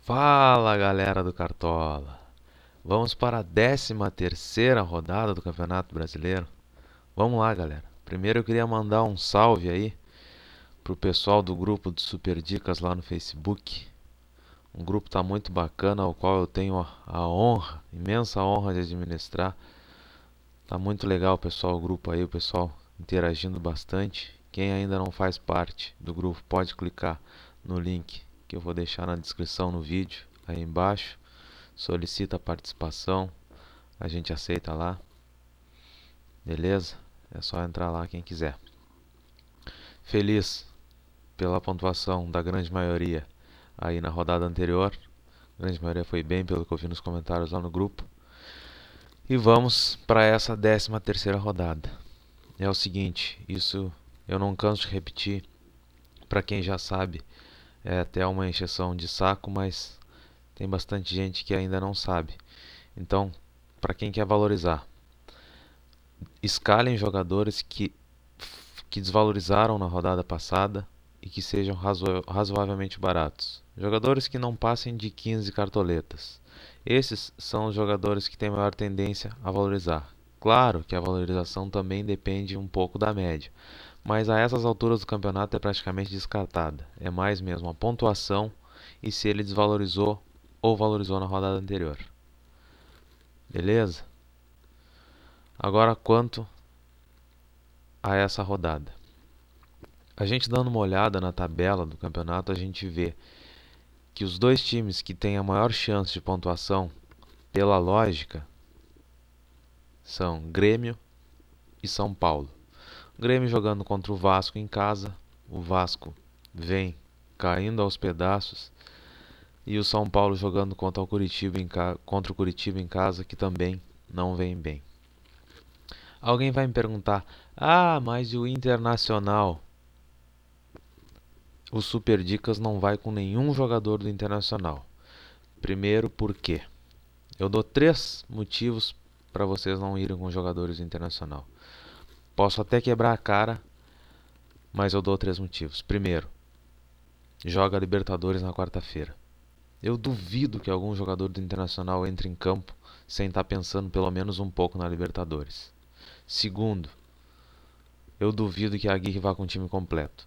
Fala galera do Cartola, vamos para a 13ª rodada do Campeonato Brasileiro. Vamos lá galera, primeiro eu queria mandar um salve aí pro pessoal do grupo de Super Dicas lá no Facebook. Um grupo tá muito bacana, ao qual eu tenho a honra, imensa honra de administrar. Tá muito legal pessoal, o grupo aí, o pessoal interagindo bastante. Quem ainda não faz parte do grupo pode clicar no link que eu vou deixar na descrição no vídeo, aí embaixo. Solicita a participação, a gente aceita lá. Beleza? É só entrar lá quem quiser. Feliz pela pontuação da grande maioria aí na rodada anterior. A grande maioria foi bem, pelo que eu vi nos comentários lá no grupo. E vamos para essa 13ª rodada. É o seguinte, isso eu não canso de repetir, para quem já sabe, é até uma encheção de saco, mas tem bastante gente que ainda não sabe. Então, para quem quer valorizar, escalem jogadores que desvalorizaram na rodada passada e que sejam razoavelmente baratos. Jogadores que não passem de 15 cartoletas. Esses são os jogadores que têm maior tendência a valorizar. Claro que a valorização também depende um pouco da média, mas a essas alturas do campeonato é praticamente descartada. É mais mesmo a pontuação e se ele desvalorizou ou valorizou na rodada anterior. Beleza? Agora quanto a essa rodada. A gente dando uma olhada na tabela do campeonato, a gente vê que os dois times que têm a maior chance de pontuação, pela lógica, são Grêmio e São Paulo. O Grêmio jogando contra o Vasco em casa, o Vasco vem caindo aos pedaços, e o São Paulo jogando contra o Curitiba em casa, que também não vem bem. Alguém vai me perguntar: ah, mas o Internacional? O Super Dicas não vai com nenhum jogador do Internacional. Primeiro, por quê? Eu dou 3 motivos para vocês não irem com jogadores do Internacional. Posso até quebrar a cara, mas eu dou 3 motivos. Primeiro, joga Libertadores na quarta-feira. Eu duvido que algum jogador do Internacional entre em campo sem estar pensando pelo menos um pouco na Libertadores. Segundo, eu duvido que a Aguirre vá com o time completo.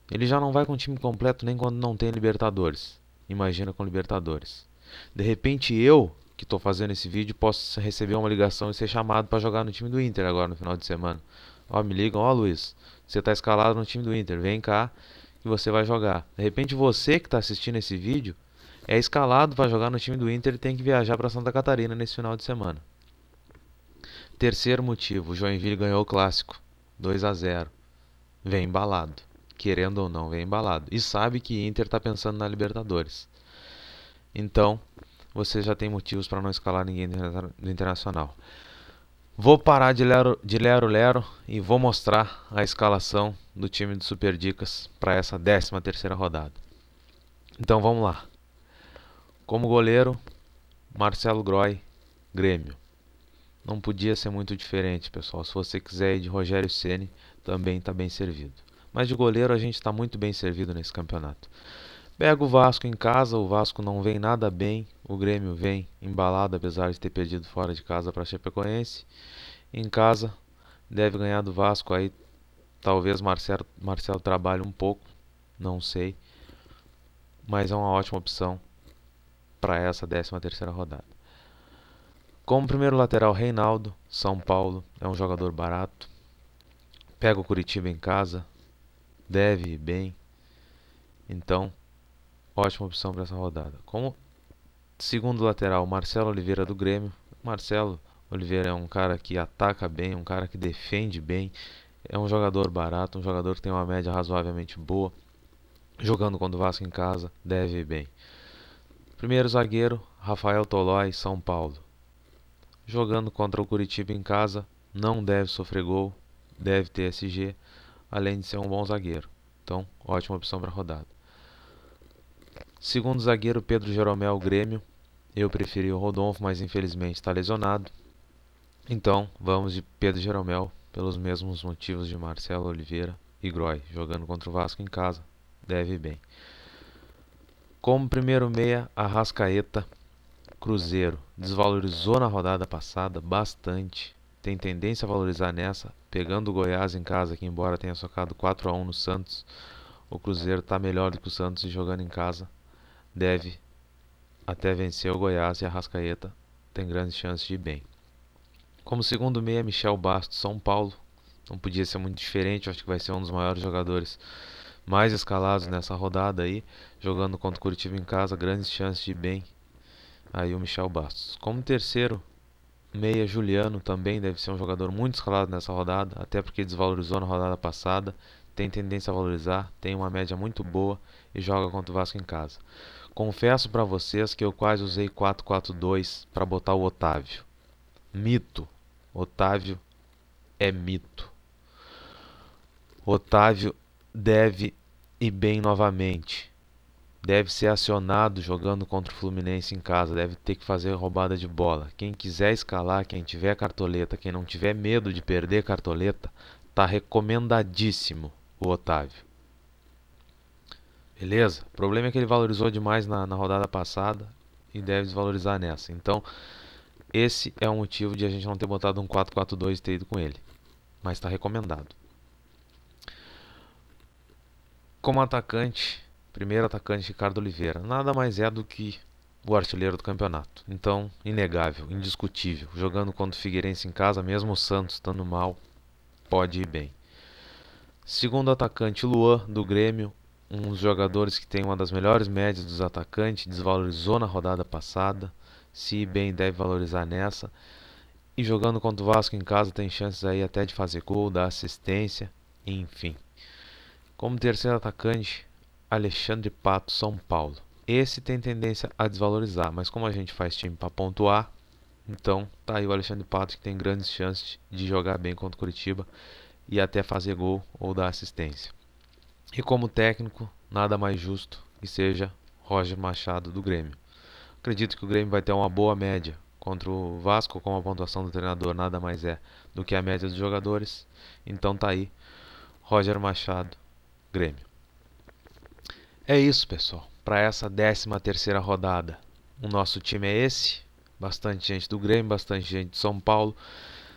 Ele já não vai com o time completo nem quando não tem Libertadores. Imagina com Libertadores. De repente eu, que estou fazendo esse vídeo, posso receber uma ligação e ser chamado para jogar no time do Inter agora no final de semana. Ó, me ligam: ó Luiz, você está escalado no time do Inter, vem cá que você vai jogar. De repente você que está assistindo esse vídeo é escalado para jogar no time do Inter e tem que viajar para Santa Catarina nesse final de semana. Terceiro motivo, o Joinville ganhou o clássico, 2-0. Vem embalado. Querendo ou não, vem embalado. E sabe que Inter está pensando na Libertadores. Então, você já tem motivos para não escalar ninguém do Internacional. Vou parar de lero e vou mostrar a escalação do time do Super Dicas para essa 13ª rodada. Então vamos lá. Como goleiro, Marcelo Groy, Grêmio. Não podia ser muito diferente, pessoal. Se você quiser ir de Rogério Ceni, também está bem servido. Mas de goleiro a gente está muito bem servido nesse campeonato. Pega o Vasco em casa, o Vasco não vem nada bem, o Grêmio vem embalado, apesar de ter perdido fora de casa para a Chapecoense. Em casa, deve ganhar do Vasco, aí talvez Marcelo trabalhe um pouco, não sei. Mas é uma ótima opção para essa 13ª rodada. Como primeiro lateral, Reinaldo, São Paulo, é um jogador barato. Pega o Curitiba em casa, deve ir bem. Então, ótima opção para essa rodada. Como segundo lateral, Marcelo Oliveira do Grêmio. Marcelo Oliveira é um cara que ataca bem, um cara que defende bem. É um jogador barato, um jogador que tem uma média razoavelmente boa. Jogando contra o Vasco em casa, deve ir bem. Primeiro zagueiro, Rafael Tolói, São Paulo. Jogando contra o Curitiba em casa, não deve sofrer gol, deve ter SG, além de ser um bom zagueiro. Então, ótima opção para a rodada. Segundo zagueiro, Pedro Jeromel, Grêmio. Eu preferi o Rodolfo, mas infelizmente está lesionado. Então, vamos de Pedro Jeromel, pelos mesmos motivos de Marcelo Oliveira. e Groy, jogando contra o Vasco em casa, deve ir bem. Como primeiro meia, Arrascaeta. Cruzeiro desvalorizou na rodada passada bastante, tem tendência a valorizar nessa, pegando o Goiás em casa, que embora tenha socado 4-1 no Santos, o Cruzeiro está melhor do que o Santos e jogando em casa deve até vencer o Goiás, e a Arrascaeta tem grandes chances de ir bem. Como segundo meia, Michel Bastos, São Paulo, não podia ser muito diferente, acho que vai ser um dos maiores jogadores mais escalados nessa rodada aí, jogando contra o Curitiba em casa, grandes chances de ir bem. Aí o Michel Bastos. Como terceiro, meia Juliano também deve ser um jogador muito escalado nessa rodada, até porque desvalorizou na rodada passada, tem tendência a valorizar, tem uma média muito boa e joga contra o Vasco em casa. Confesso para vocês que eu quase usei 4-4-2 para botar o Otávio. Mito. Otávio é mito. Otávio deve ir bem novamente. Deve ser acionado jogando contra o Fluminense em casa, deve ter que fazer roubada de bola. Quem quiser escalar, quem tiver cartoleta, quem não tiver medo de perder cartoleta, tá recomendadíssimo o Otávio. Beleza? O problema é que ele valorizou demais na rodada passada e deve desvalorizar nessa. Então, esse é o motivo de a gente não ter botado um 4-4-2 e ter ido com ele. Mas está recomendado. Como atacante, primeiro atacante, Ricardo Oliveira. Nada mais é do que o artilheiro do campeonato. Então, inegável, indiscutível. Jogando contra o Figueirense em casa, mesmo o Santos estando mal, pode ir bem. Segundo atacante, Luan, do Grêmio. Um dos jogadores que tem uma das melhores médias dos atacantes. Desvalorizou na rodada passada. Se ir bem, deve valorizar nessa. E jogando contra o Vasco em casa, tem chances aí até de fazer gol, dar assistência, enfim. Como terceiro atacante, Alexandre Pato, São Paulo. Esse tem tendência a desvalorizar, mas como a gente faz time para pontuar, então tá aí o Alexandre Pato, que tem grandes chances de jogar bem contra o Curitiba e até fazer gol ou dar assistência. E como técnico, nada mais justo que seja Roger Machado, do Grêmio. Acredito que o Grêmio vai ter uma boa média contra o Vasco, como a pontuação do treinador nada mais é do que a média dos jogadores. Então tá aí, Roger Machado, Grêmio. É isso, pessoal. Para essa 13ª rodada, o nosso time é esse. Bastante gente do Grêmio, bastante gente de São Paulo.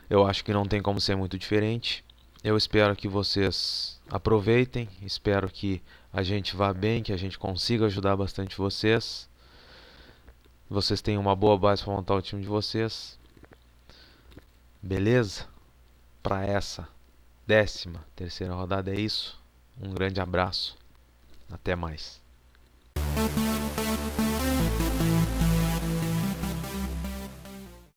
Eu acho que não tem como ser muito diferente. Eu espero que vocês aproveitem. Espero que a gente vá bem, que a gente consiga ajudar bastante vocês. Vocês tenham uma boa base para montar o time de vocês. Beleza? Para essa 13ª rodada é isso. Um grande abraço. Até mais.